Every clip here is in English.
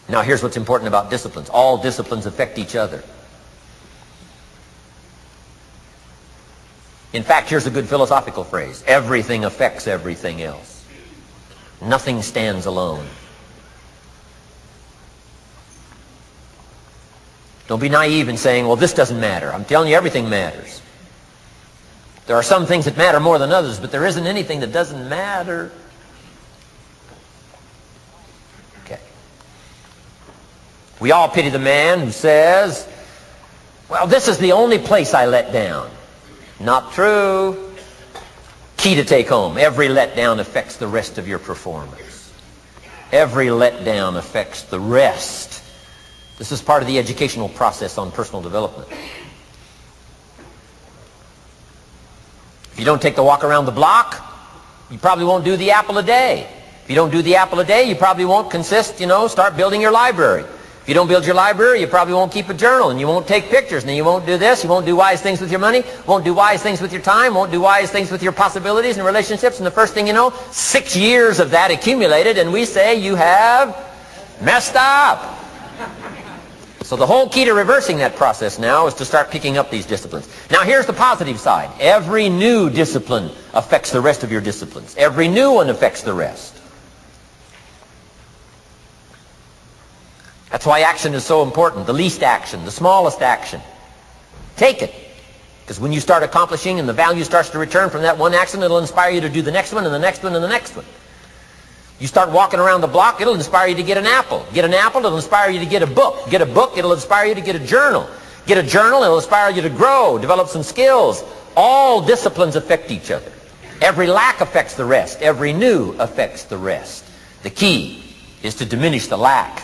Now here's what's important about disciplines. All disciplines affect each other. In fact, here's a good philosophical phrase. Everything affects everything else. Nothing stands alone. Don't be naive in saying, well, this doesn't matter. I'm telling you, everything matters. There are some things that matter more than others, but there isn't anything that doesn't matter. Okay. We all pity the man who says, well, this is the only place I let down. Not true. Key to take home. Every letdown affects the rest of your performance. Every letdown affects the rest. This is part of the educational process on personal development. If you don't take the walk around the block, you probably won't do the apple a day. If you don't do the apple a day, you probably won't start building your library. If you don't build your library, you probably won't keep a journal, and you won't take pictures, and you won't do this, you won't do wise things with your money, won't do wise things with your time, won't do wise things with your possibilities and relationships, and the first thing you know, 6 years of that accumulated, and we say you have messed up. So the whole key to reversing that process now is to start picking up these disciplines. Now here's the positive side. Every new discipline affects the rest of your disciplines. Every new one affects the rest. That's why action is so important. The least action, the smallest action. Take it. Because when you start accomplishing and the value starts to return from that one action, it'll inspire you to do the next one and the next one and the next one. You start walking around the block, it'll inspire you to get an apple. Get an apple, it'll inspire you to get a book. Get a book, it'll inspire you to get a journal. Get a journal, it'll inspire you to grow, develop some skills. All disciplines affect each other. Every lack affects the rest. Every new affects the rest. The key is to diminish the lack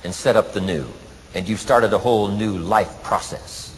and set up the new. And you've started a whole new life process.